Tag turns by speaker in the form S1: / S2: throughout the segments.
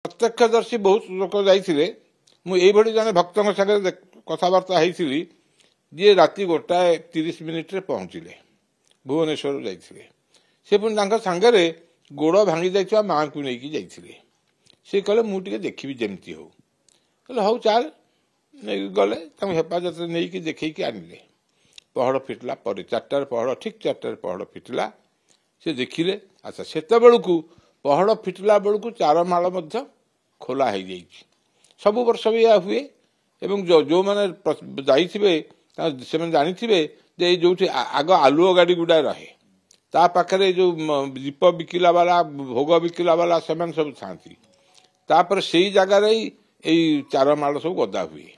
S1: प्रत्यक्षदर्शी बहुत लोक जाइए मुझे जन भक्त सागर कथबार्ता होती जी राति 1:30 पहुँचले भुवनेश्वर जाइए से पुणी सांगे गोड़ भांगी जा माँ को लेकिन जाइए सी कहले मुझे देखी जमती हो कहले हौ चाल नहीं गले हेफाजत नहीं देखी आनिले पहड़ फिटला 4टार पहड़ ठीक 4टार पहड़ फिटला से देखिले अच्छा से बेलू पहड़ फिटला बेलू 4 माल खोला हो जाइए सबु वर्ष भी यह हुए एवं जो मैंने जाइए जानी जो आग आलुओ गाड़ी गुड़ा रहे ता पाखे जो दीप बिकिला वाला भोग बिकिला वाला से सब था से जगार यही 4 माल सब गदा हुए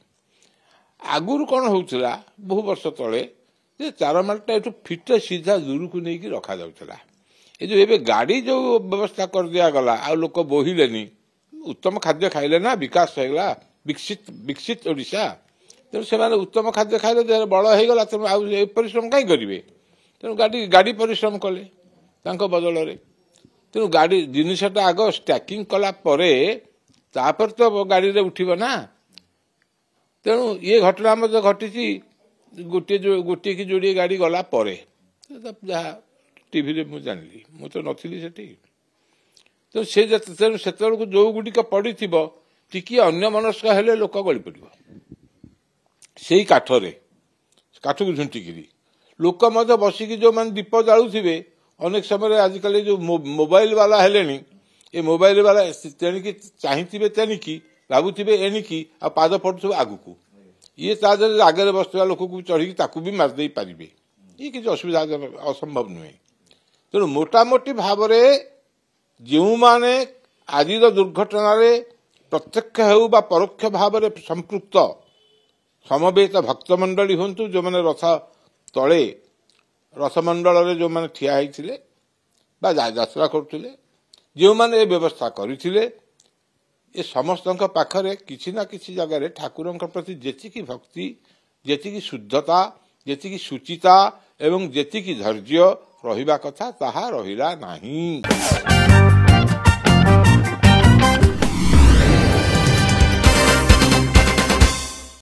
S1: आगुरी कौन होता बहु वर्ष तले 4 मालटा ये फिट सीधा दूर को लेकिन रखा जाऊला ये जो एवं गाड़ी जो व्यवस्था कर दिगला आ लोक बोहिले उत्तम खाद्य खाइले ना विकास होगा विकसित ओडिशा तेणु से उत्तम खाद्य खाइले देह बल होगा तेणु आ परिश्रम कहीं करेंगे तेणु गाड़ी परिश्रम कले बदल में तेणु गाड़ी जिनटा आग स्टैकिंग कला तापर तो गाड़ी रे उठिब ना तेणु ये घटना मत घटी गोटे कि जोड़े गाड़ी गला जहाँ टीवी रे मुझे जानी मु तो नथी सेठी तो से तेणु से जो गुड़िक पड़ी टी अन्य मनस्क हेले लोक गली पड़ से काठरे काठ को झुंटिकी लोक मत बसिकी जो मैंने दीप जालुवे अनेक समय आजिकल जो मोबाइल वाला हेले ये मोबाइल वाला तेणिकी चाहिए तेणिकी भावुवे एणिकी आ पाद पड़ू आगू ये आगे बसुवा लोक को चढ़ी भी मारिदे पारे ये किसी असुविधा असंभव नुहे तेणु मोटामोटी भाव जो माने आज दुर्घटन प्रत्यक्ष हो परोक्ष भाव संपृक्त समवेत भक्तमंडली हूँ जो मैंने रथ तले रथमंडल जो मैंने ठिया होते यात्रा करुले जो मैंने व्यवस्था करते ये समस्त पाखरे किसी ना किसी जगह ठाकुर प्रति जेतिकी भक्ति जेतिकी शुद्धता जेतिकी शुचिता एवं जेतिकी धैर्य रहिबा कथा ताहा रहिला नाही।